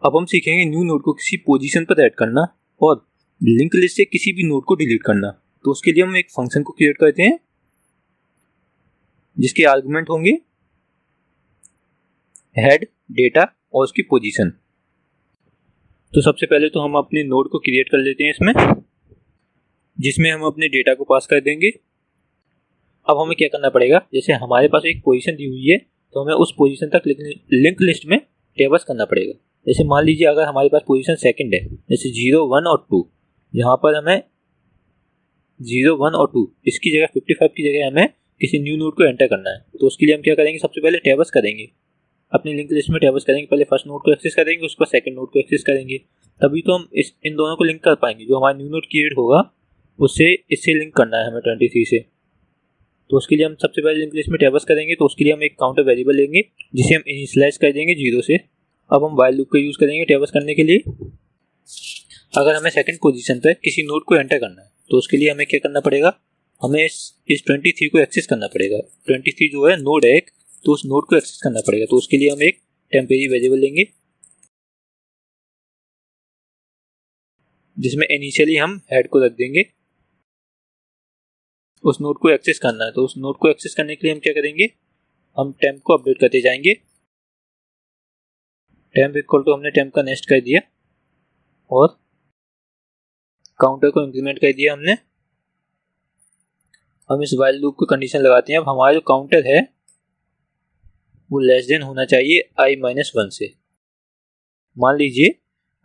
अब हम सीखेंगे न्यू नोड को किसी पोजीशन पर ऐड करना और लिंक लिस्ट से किसी भी नोड को डिलीट करना। तो उसके लिए हम एक फंक्शन को क्रिएट करते हैं जिसके आर्गुमेंट होंगे हेड, डेटा और उसकी पोजीशन। तो सबसे पहले तो हम अपने नोड को क्रिएट कर लेते हैं इसमें, जिसमें हम अपने डेटा को पास कर देंगे। अब हमें क्या करना पड़ेगा, जैसे हमारे पास एक पोजीशन दी हुई है तो हमें उस पोजीशन तक लिंक लिस्ट में ट्रैवर्स करना पड़ेगा। जैसे मान लीजिए अगर हमारे पास पोजीशन सेकंड है, जैसे 0, 1 और 2, यहाँ पर हमें 0, 1 और 2 इसकी जगह 55 की जगह हमें किसी न्यू नोड को एंटर करना है। तो उसके लिए हम क्या करेंगे, सबसे पहले ट्रैवर्स करेंगे, अपनी लिंक लिस्ट में ट्रैवर्स करेंगे। पहले फर्स्ट नोड को एक्सेस करेंगे, उसके बाद सेकंड नोड को एक्सेस करेंगे, तभी तो हम इन दोनों को लिंक कर पाएंगे। जो हमारा न्यू नोड क्रिएट होगा उससे इससे लिंक करना है हमें 23 से। तो उसके लिए हम सबसे पहले लिंक लिस्ट में ट्रैवर्स करेंगे। तो उसके लिए हम एक काउंटर वेरिएबल लेंगे जिसे हम इनिशियलाइज कर देंगे 0 से। अब हम व्हाइल लूप का यूज़ करेंगे ट्रैवर्स करने के लिए। अगर हमें सेकंड पोजीशन पर किसी नोड को एंटर करना है तो उसके लिए हमें क्या करना पड़ेगा, हमें इस 23 को एक्सेस करना पड़ेगा। 23 जो है नोड है एक, तो उस नोड को एक्सेस करना पड़ेगा। तो उसके लिए हम एक टेम्परेरी वेरिएबल लेंगे जिसमें इनिशियली हम हेड को रख देंगे। उस नोड को एक्सेस करना है, तो उस नोड को एक्सेस करने के लिए हम क्या करेंगे, हम टेम्प को अपडेट करते जाएंगे। टेम्प इक्वल टू हमने टेम्प का नेक्स्ट कर दिया और काउंटर को इंक्रीमेंट कर दिया हमने। हम इस व्हाइल लूप को कंडीशन लगाते हैं। अब हमारा जो काउंटर है वो लेस देन होना चाहिए i-1 से। मान लीजिए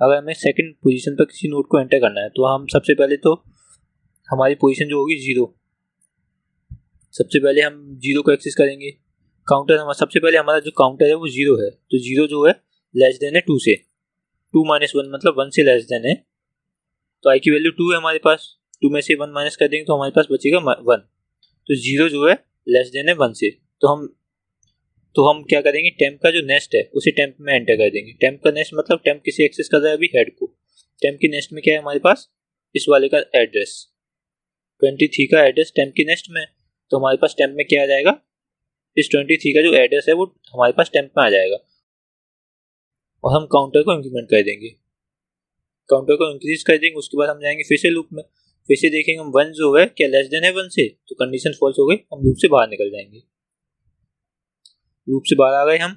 अगर हमें सेकंड पोजीशन पर किसी नोड को एंटर करना है तो हम सबसे पहले तो हमारी पोजीशन जो होगी 0, सबसे पहले हम 0 को एक्सेस करेंगे। काउंटर हमारा सबसे पहले हमारा जो काउंटर है वो 0 है, तो 0 जो है लेस देन है 2 से, 2 - 1 मतलब 1 से लेस देन है। तो i की वैल्यू 2 है हमारे पास, 2 में से 1 माइनस कर देंगे तो हमारे पास बचेगा 1। तो 0 जो है लेस देन है 1 से, तो हम क्या करेंगे, टेम्प का जो नेक्स्ट है उसे टेम्प में एंटर कर देंगे। टेम्प का नेक्स्ट मतलब टेम्प किसे एक्सेस कर रहा है, अभी हेड को। टेम्प की नेक्स्ट में क्या है हमारे पास, इस वाले का एड्रेस 23 का एड्रेस टेम्प की नेक्स्ट में। तो हमारे पास टेम्प में क्या आ जाएगा, इस 23 का जो एड्रेस है वो हमारे पास टेम्प में आ जाएगा। और हम काउंटर को इंक्रीमेंट कर देंगे, काउंटर को इंक्रीज कर देंगे। उसके बाद हम जाएंगे फिर से लूप में, फिर से देखेंगे हम 1 जो है क्या लेस देन है 1 से, तो कंडीशन फॉल्स हो गई, हम लूप से बाहर निकल जाएंगे। लूप से बाहर आ गए हम।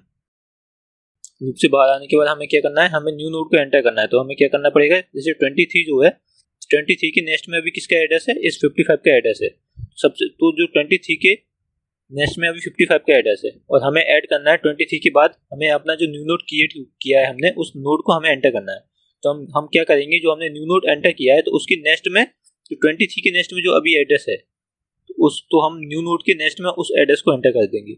लूप से बाहर आने के बाद हमें क्या करना है, हमें न्यू नोड को एंटर करना है। तो हमें क्या करना पड़ेगा, जैसे 23 जो है, 23 के नेक्स्ट में अभी किसका एड्रेस है, इस 55 का एड्रेस है सबसे। तो जो 23 के नेक्स्ट में अभी 55 का एड्रेस है और हमें ऐड करना है 23 के बाद हमें अपना जो न्यू नोड क्रिएट किया है हमने, उस नोड को हमें एंटर करना है। तो हम क्या करेंगे, जो हमने न्यू नोड एंटर किया है तो उसकी नेक्स्ट में जो 23 के नेक्स्ट में जो अभी एड्रेस है तो हम न्यू नोड के नेक्स्ट में उस एड्रेस को एंटर कर देंगे।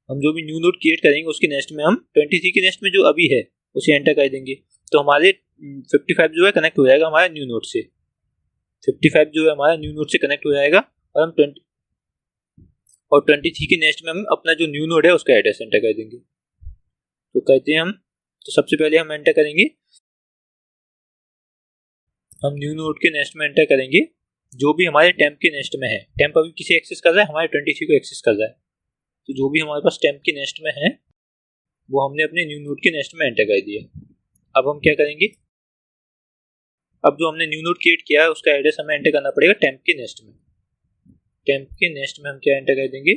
हम जो भी न्यू नोड क्रिएट करेंगे उसके नेक्स्ट में हम 23 के नेक्स्ट में जो अभी है उसे एंटर कर देंगे। तो हमारे 55 जो है कनेक्ट हो जाएगा हमारे न्यू नोड से। 55 जो है हमारा न्यू नोड से कनेक्ट हो जाएगा और हम 23 के नेक्स्ट में हम अपना जो न्यू नोड है उसका एड्रेस एंटर कर देंगे। तो कहते हैं हम, तो सबसे पहले हम एंटर करेंगे, हम न्यू नोड के नेक्स्ट में एंटर करेंगे जो भी हमारे टेम्प के नेक्स्ट में है। टेम्प अभी किसे एक्सेस कर रहा है, हमारे 23 को एक्सेस कर रहा है। तो जो भी हमारे पास टेम्प के नेक्स्ट में है वो हमने अपने न्यू नोड के नेक्स्ट में एंटर कर दिया। अब हम क्या करेंगे, अब जो हमने न्यू नोड क्रिएट किया है उसका एड्रेस हमें एंटर करना पड़ेगा टेम्प के नेक्स्ट में। टेम्प के नेक्स्ट में हम क्या एंटर कर देंगे,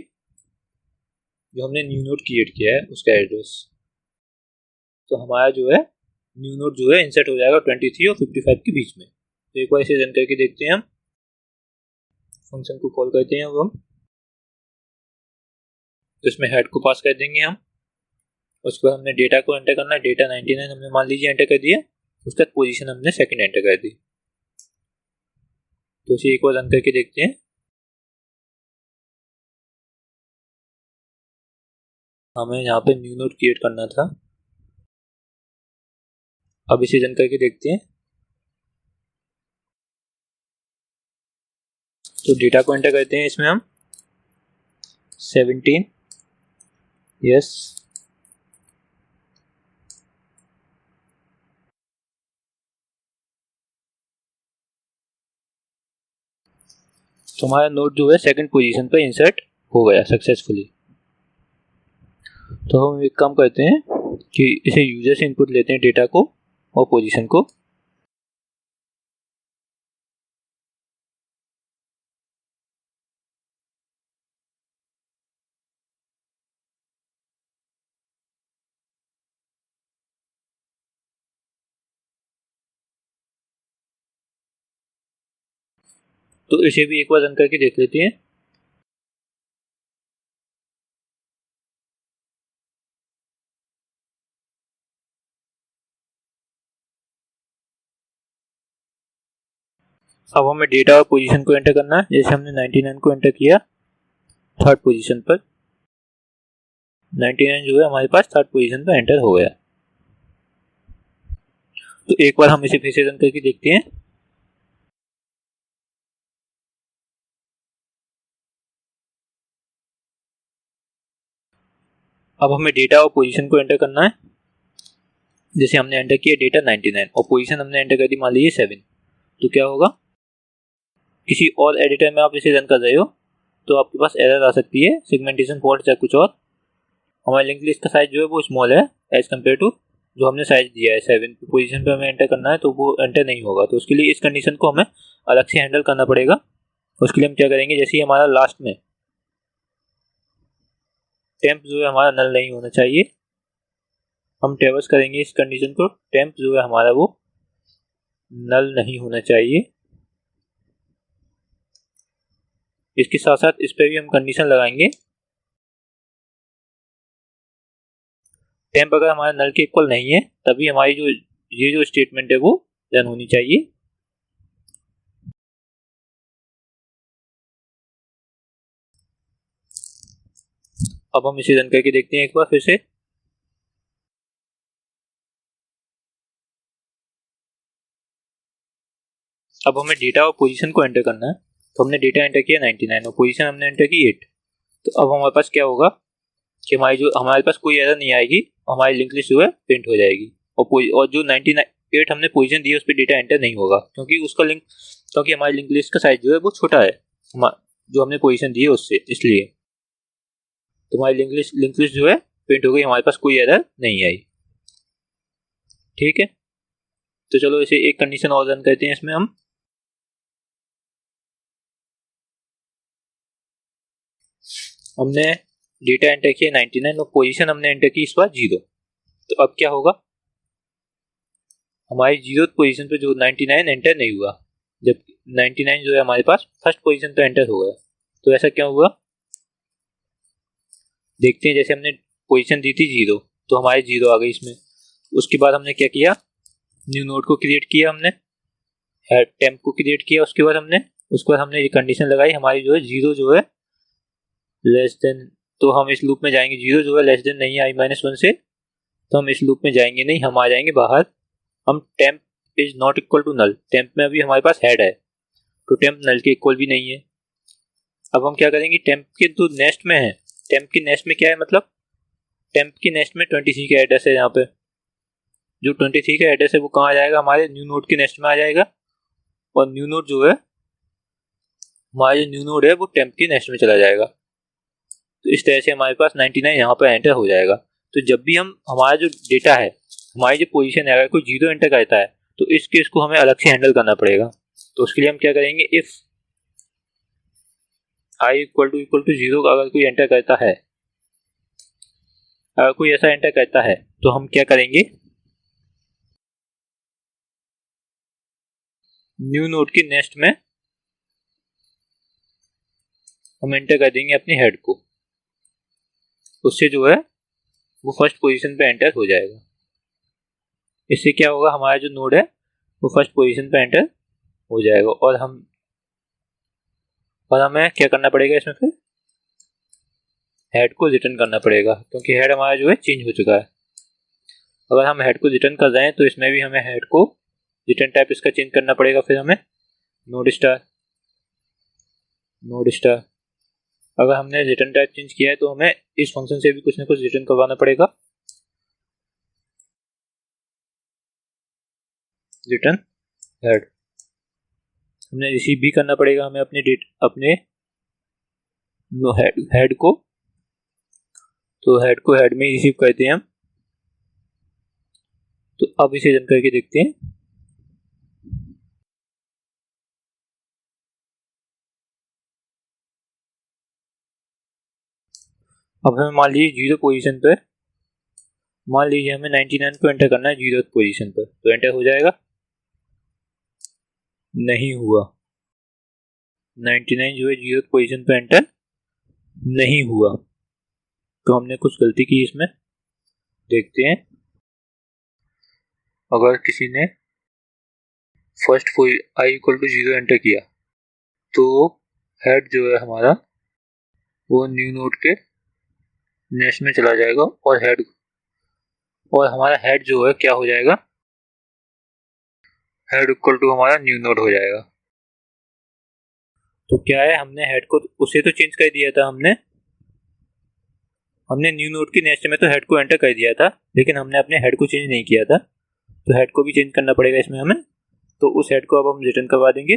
जो हमने न्यू नोड क्रिएट किया है उसका एड्रेस। तो हमारा जो है न्यू नोड जो है इंसर्ट हो जाएगा 23 और 55 के बीच में। तो एक बार इसे रन करके देखते हैं। हम फंक्शन को कॉल करते हैं। अब हम तो इसमें हेड को पास कर देंगे हम। उसके बाद हमने डेटा को एंटर करना है। डेटा 99 हमने मान लीजिए एंटर कर दिया, उसका पोजीशन हमने सेकंड एंटर कर दी। तो इसे एक बार रन करके देखते हैं। हमें यहाँ पे न्यू नोड क्रिएट करना था। अब इसे रन करके देखते हैं। तो डेटा को एंटर करते हैं इसमें हम 17, यस। तो हमारा नोड जो है सेकंड पोजीशन पर इंसर्ट हो गया सक्सेसफुली। तो हम एक काम करते हैं, कि इसे यूजर से इनपुट लेते हैं डेटा को और पोजीशन को। तो इसे भी एक बार रन करके देख लेते हैं। अब हमें डेटा और पोजीशन को एंटर करना है। जैसे हमने 99 को एंटर किया थर्ड पोजीशन पर, 99 जो है हमारे पास थर्ड पोजीशन पर एंटर हो गया। तो एक बार हम इसे फिर से रन करके देखते हैं। अब हमें डेटा और पोजीशन को एंटर करना है। जैसे हमने एंटर किया डेटा 99 और पोजीशन हमने एंटर कर दी मान लीजिए 7। तो क्या होगा, किसी और एडिटर में आप इसे रन कर रहे हो तो आपके पास एरर आ सकती है, सेगमेंटेशन फॉल्ट या कुछ और। हमारे लिंक लिस्ट का साइज जो है वो स्मॉल है एज कम्पेयर टू जो हमने साइज दिया है 7 पोजीशन पे हमें एंटर करना है, तो वो एंटर नहीं होगा। तो उसके लिए इस कंडीशन को हमें अलग से हैंडल करना पड़ेगा। उसके लिए हम क्या करेंगे, जैसे ही हमारा लास्ट में टेम्प जो है हमारा नल नहीं होना चाहिए, हम ट्रेवर्स करेंगे इस कंडीशन को, टेम्प जो है हमारा वो नल नहीं होना चाहिए। इसके साथ साथ इस पर भी हम कंडीशन लगाएंगे, टेम्प अगर हमारा नल के इक्वल नहीं है तभी हमारी जो स्टेटमेंट है वो रन होनी चाहिए। अब हम इसे रन करके देखते हैं एक बार फिर से। अब हमें डेटा और पोजीशन को एंटर करना है। तो हमने डेटा एंटर किया 99 और पोजीशन हमने एंटर की 8। तो अब हमारे पास क्या होगा कि हमारे पास कोई एरर नहीं आएगी, हमारी लिंक लिस्ट जो है प्रिंट हो जाएगी। और जो 98 हमने पोजीशन दी है उस पर डेटा एंटर नहीं होगा क्योंकि हमारी लिंक लिस्ट का साइज जो है वो छोटा है जो हमने पोजीशन दी है उससे, इसलिए तो हमारी लिंक लिस्ट जो है प्रिंट हो गई, हमारे पास कोई एरर नहीं आई। ठीक है, तो चलो इसे एक कंडीशन और रन करते हैं इसमें हम। हमने डेटा एंटर किया 99 और पोजीशन हमने एंटर की इस बार 0। तो अब क्या होगा, हमारी 0th पोजीशन पे जो 99 एंटर नहीं हुआ, जब 99 जो है हमारे पास फर्स्ट पोजीशन पे एंटर हो गया। तो ऐसा क्या हुआ देखते हैं। जैसे हमने पोजीशन दी थी 0 तो हमारी 0 आ गई इसमें। उसके बाद हमने क्या किया, न्यू नोड को क्रिएट किया, हमने टेम्प को क्रिएट किया। उसके बाद हमने ये कंडीशन लगाई, हमारी जो है 0 जो है लेस देन, तो हम इस लूप में जाएंगे। 0 जो है लेस देन नहीं है i-1 से, तो हम इस लूप में जाएंगे नहीं, हम आ जाएंगे बाहर। हम temp is not equal to null, temp में अभी हमारे पास हेड है तो टेम्प नल के इक्वल भी नहीं है। अब हम क्या करेंगे, टेम्प के जो नेक्स्ट में है, टेम्प की नेक्स्ट में क्या है, मतलब टेम्प की नेक्स्ट में 23 का एड्रेस है। यहाँ पे जो 23 का एड्रेस है वो कहाँ आ जाएगा, हमारे न्यू नोड के नेक्स्ट में आ जाएगा। और न्यू नोड जो है हमारा जो न्यू नोड है वो टेम्प के नेक्स्ट में चला जाएगा। तो इस तरह से हमारे पास 99 यहाँ पर एंटर हो जाएगा। तो जब भी हमारा जो डेटा है, हमारी जो पोजीशन है, अगर कोई 0 एंटर करता है तो इस केस को हमें अलग से हैंडल करना पड़ेगा। तो उसके लिए हम क्या करेंगे, इफ i इक्वल टू 0 अगर कोई एंटर करता है, अगर कोई ऐसा एंटर करता है तो हम क्या करेंगे, न्यू नोड के नेक्स्ट में हम एंटर कर देंगे अपने हेड को। उससे जो है वो फर्स्ट पोजीशन पे एंटर हो जाएगा। इससे क्या होगा, हमारा जो नोड है वो फर्स्ट पोजीशन पे एंटर हो जाएगा। और हमें क्या करना पड़ेगा, इसमें फिर हेड को रिटर्न करना पड़ेगा क्योंकि हेड हमारा जो है चेंज हो चुका है। अगर हम हेड को रिटर्न कर रहे हैं तो इसमें भी हमें हेड को रिटर्न टाइप इसका चेंज करना पड़ेगा। फिर हमें नोड स्टार अगर हमने रिटर्न टाइप चेंज किया है तो हमें इस फंक्शन से भी कुछ ना कुछ रिटर्न करवाना पड़ेगा, रिटर्न हेड। हमने रिसीव भी करना पड़ेगा हमें अपने हेड को। तो हेड को हेड में रिसीव करते हैं हम। तो अब इसे रन करके देखते हैं। अब हमें मान लीजिए 0 पोजीशन पर, मान लीजिए हमें 99 को एंटर करना है 0 पोजीशन पर, तो एंटर हो जाएगा? नहीं हुआ। 99 जो है 0 पोजीशन पर एंटर नहीं हुआ, तो हमने कुछ गलती की इसमें। देखते हैं, अगर किसी ने first I equal to 0 enter किया तो हेड जो है हमारा वो न्यू नोड के नेक्स्ट में चला जाएगा, और हमारा हेड जो है क्या हो जाएगा? हेड इक्वल टू हमारा न्यू नोड हो जाएगा। तो क्या है, हमने हेड को उसे तो चेंज कर दिया था, हमने न्यू नोड के नेक्स्ट में तो हेड को एंटर कर दिया था, लेकिन हमने अपने हेड को चेंज नहीं किया था, तो हेड को भी चेंज करना पड़ेगा इसमें हमें। तो उस हेड को अब हम रिटर्न करवा देंगे।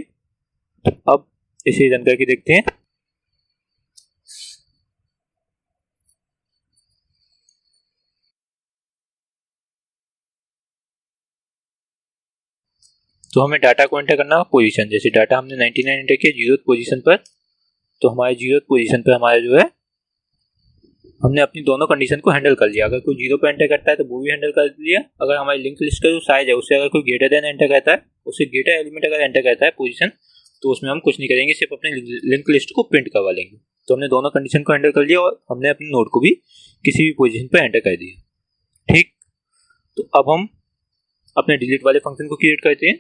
अब इसे रन करके देखते हैं। तो हमें डाटा को एंटर करना है पोजीशन, जैसे डाटा हमने 99 एंटर किया 0 पोजीशन पर, तो हमारे 0 पोजीशन पर हमारा जो है हमने अपनी दोनों कंडीशन को हैंडल कर लिया। अगर कोई 0 पे एंटर करता है तो वो भी हैंडल कर लिया। अगर हमारी लिंक लिस्ट का जो साइज है उससे अगर कोई ग्रेटर देन एंटर करता है, उससे ग्रेटर एलिमेंट अगर एंटर करता है पोजीशन, तो उसमें हम कुछ नहीं करेंगे, सिर्फ अपने लिंक लिस्ट को प्रिंट करवा लेंगे। तो हमने दोनों कंडीशन को हैंडल कर लिया और हमने अपने नोड को भी किसी भी पोजीशन पर एंटर कर दिया। ठीक, तो अब हम अपने डिलीट वाले फंक्शन को क्रिएट करते हैं।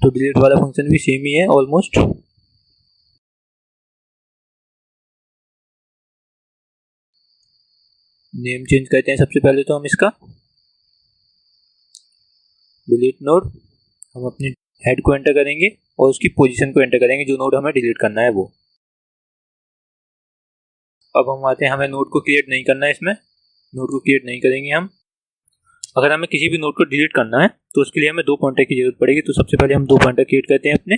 तो डिलीट वाला फंक्शन भी सेम ही है ऑलमोस्ट। नेम चेंज करते हैं सबसे पहले तो हम इसका डिलीट नोड, हम अपने हेड को एंटर करेंगे और उसकी पोजीशन को एंटर करेंगे, जो नोड हमें डिलीट करना है वो। अब हम आते हैं, हमें नोड को क्रिएट नहीं करना है, इसमें नोड को क्रिएट नहीं करेंगे हम। अगर हमें किसी भी नोड को डिलीट करना है तो उसके लिए हमें 2 पॉइंटर की जरूरत पड़ेगी। तो सबसे पहले हम 2 पॉइंटर क्रिएट करते हैं अपने।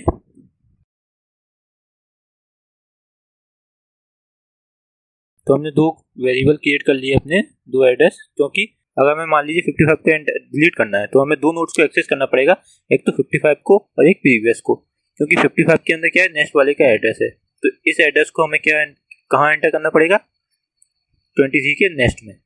तो हमने 2 वेरिएबल क्रिएट कर लिए अपने, 2 एड्रेस, क्योंकि अगर हमें मान लीजिए 55 को डिलीट करना है तो हमें 2 नोड्स को एक्सेस करना पड़ेगा, एक तो 55 को और एक प्रीवियस को, क्योंकि 55 के अंदर क्या है, नेक्स्ट वाले का एड्रेस है। तो इस एड्रेस को हमें क्या कहाँ एंटर करना पड़ेगा, 23 के नेक्स्ट में।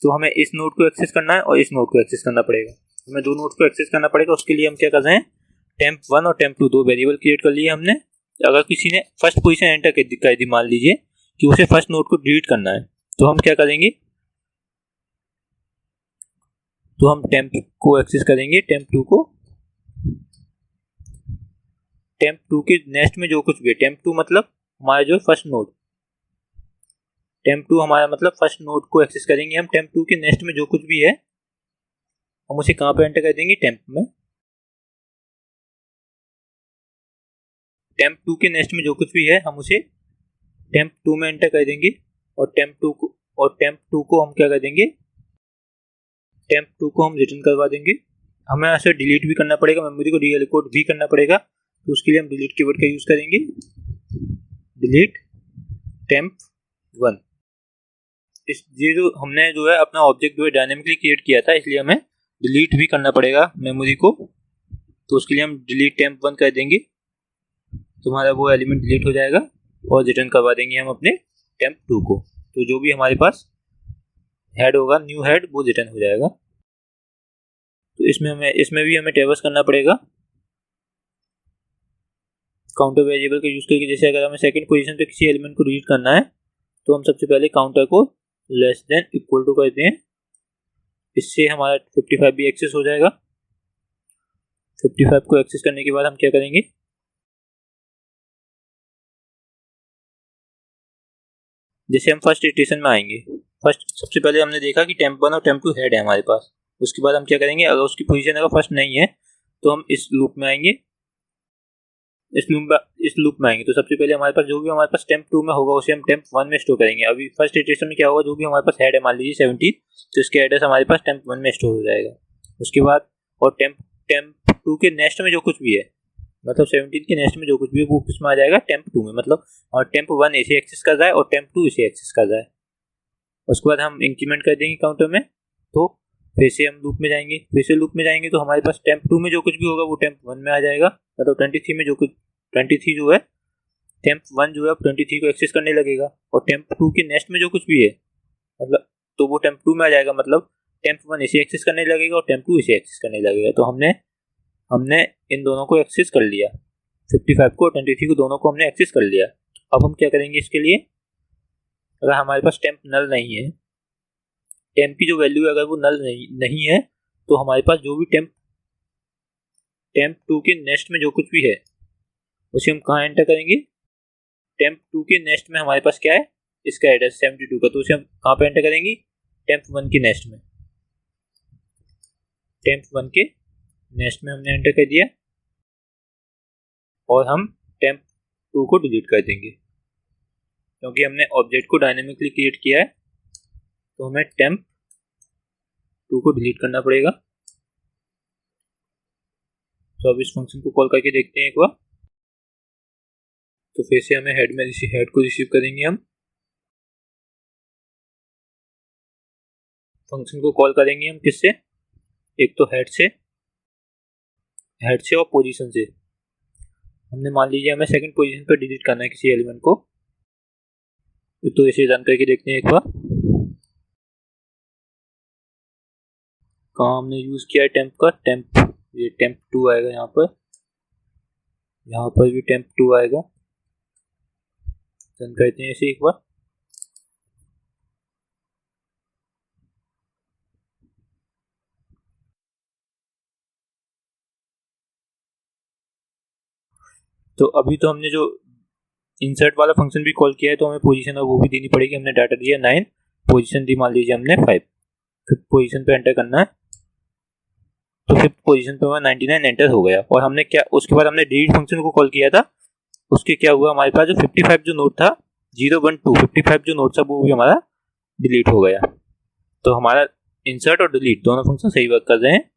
तो हमें इस नोड को एक्सेस करना है और इस नोड को एक्सेस करना पड़ेगा, हमें 2 नोड्स को एक्सेस करना पड़ेगा। उसके लिए हम क्या कर रहे हैं, temp1 और temp2 2 वेरिएबल क्रिएट कर लिए हमने। अगर किसी ने फर्स्ट पोजीशन एंटर कर दी, मान लीजिए कि उसे फर्स्ट नोड को डिलीट करना है, तो हम क्या करेंगे, तो हम temp को एक्सेस करेंगे, temp2 के नेक्स्ट में जो कुछ भी है, temp2 मतलब हमारा जो फर्स्ट नोड, temp2 हमारा मतलब फर्स्ट नोड को एक्सेस करेंगे हम। temp2 के नेक्स्ट में जो कुछ भी है हम उसे कहाँ पे एंटर कर देंगे, temp में। temp2 के नेक्स्ट में जो कुछ भी है हम उसे temp2 में एंटर कर देंगे, और temp2 को हम क्या कर देंगे, temp2 को हम रिटर्न करवा देंगे। हमें ऐसे डिलीट भी करना पड़ेगा, मेमोरी को डीएलोकेट भी करना पड़ेगा, तो उसके लिए हम डिलीट कीवर्ड का यूज करेंगे, डिलीट temp1। ये जो हमने जो है अपना ऑब्जेक्ट जो है डायनेमिकली क्रिएट किया था, इसलिए हमें डिलीट भी करना पड़ेगा मेमोरी को, तो उसके लिए हम डिलीट temp1 कर देंगे, तुम्हारा वो एलिमेंट डिलीट हो जाएगा और रिटर्न करवा देंगे हम अपने temp2 को। तो जो भी हमारे पास हेड होगा, न्यू हेड, वो रिटर्न हो जाएगा। तो इसमें भी हमें ट्रेवर्स करना पड़ेगा काउंटर वेरिएबल का यूज करके। जैसे अगर हमें सेकंड पोजीशन पे किसी एलिमेंट को डिलीट करना है तो हम सबसे पहले काउंटर को लेस देन इक्वल टू करते हैं, इससे हमारा 55 भी एक्सेस हो जाएगा। 55 को एक्सेस करने के बाद हम क्या करेंगे, जैसे हम फर्स्ट इटरेशन में आएंगे, सबसे पहले हमने देखा कि temp1 और temp2 हेड है हमारे पास। उसके बाद हम क्या करेंगे, अगर उसकी पोजीशन अगर फर्स्ट नहीं है तो हम इस लूप में आएंगे, इस लूप में आएंगे। तो सबसे पहले हमारे पास जो भी हमारे पास temp2 में होगा उसे हम temp1 में स्टोर करेंगे। अभी फर्स्ट इटरेशन में क्या होगा, जो भी हमारे पास हेड है, मान लीजिए 17, तो इसके एड्रेस हमारे पास temp1 में स्टोर हो जाएगा। उसके बाद और temp2 के नेक्स्ट में जो कुछ भी है, मतलब 17 के नेक्स्ट में जो कुछ भी है वो किसमें आ जाएगा, temp2 में, मतलब और temp1 इसे एक्सेस कर रहा है और temp2 इसे एक्सेस कर रहा है। उसके बाद हम इंक्रीमेंट कर देंगे काउंटर में, फिर से हम लूप में जाएंगे, तो हमारे पास टेम्प 2 में जो कुछ भी होगा वो टेम्प 1 में आ जाएगा। मतलब 23 में जो कुछ 23 जो है टेम्प 1 जो है अब 23 को एक्सेस करने लगेगा, और टेम्प 2 के नेक्स्ट में जो कुछ भी है मतलब तो वो टेम्प 2 में आ जाएगा। मतलब टेम्प 1 इसे एक्सेस करने लगेगा और टेम्प 2 इसे एक्सेस करने लगेगा। तो हमने इन दोनों को एक्सेस कर लिया, 55 को और 23 को दोनों को हमने एक्सेस कर लिया। अब हम क्या करेंगे इसके लिए, अगर हमारे पास टेम्प नल नहीं है, टेम्प की जो वैल्यू है अगर वो नल नहीं है तो हमारे पास जो भी टेम्प 2 के नेक्स्ट में जो कुछ भी है उसे हम कहाँ एंटर करेंगे। टेम्प 2 के नेक्स्ट में हमारे पास क्या है, इसका एड्रेस 72 का, तो उसे हम कहाँ पे एंटर करेंगे, टेम्प 1 के नेक्स्ट में। टेम्प 1 के नेक्स्ट में हमने एंटर कर दिया और हम टेम्प 2 को डिलीट कर देंगे, क्योंकि हमने ऑब्जेक्ट को डायनेमिकली क्रिएट किया है तो हमें टेम्प 2 को डिलीट करना पड़ेगा। तो अब इस फंक्शन को कॉल करके देखते हैं एक बार। तो फिर से हमें हेड को रिसीव करेंगे, हम फंक्शन को कॉल करेंगे हम किससे, एक तो हेड से और पोजीशन से। हमने मान लीजिए हमें सेकंड पोजीशन पर डिलीट करना है किसी एलिमेंट को, तो इसे रन करके देखते हैं एक बार। कहाँ हमने यूज किया है टेम्प का, ये टेम्प 2 आएगा यहाँ पर भी टेम्प 2 आएगा। रन करते हैं इसे एक बार। तो अभी तो हमने जो इंसर्ट वाला फंक्शन भी कॉल किया है तो हमें पोजीशन और वो भी देनी पड़ेगी। हमने डाटा दिया 9, पोजीशन दी मान लीजिए हमने 5, फिफ्थ पोजीशन पे एंटर करना है। तो फिफ्थ पोजीशन पे 99 एंटर हो गया। और हमने क्या, उसके बाद हमने डिलीट फंक्शन को कॉल किया था, उसके क्या हुआ, हमारे पास जो 55 जो नोड था 012 55 जो नोड था वो भी हमारा डिलीट हो गया। तो हमारा इंसर्ट और डिलीट दोनों फंक्शन सही वर्क कर रहे हैं।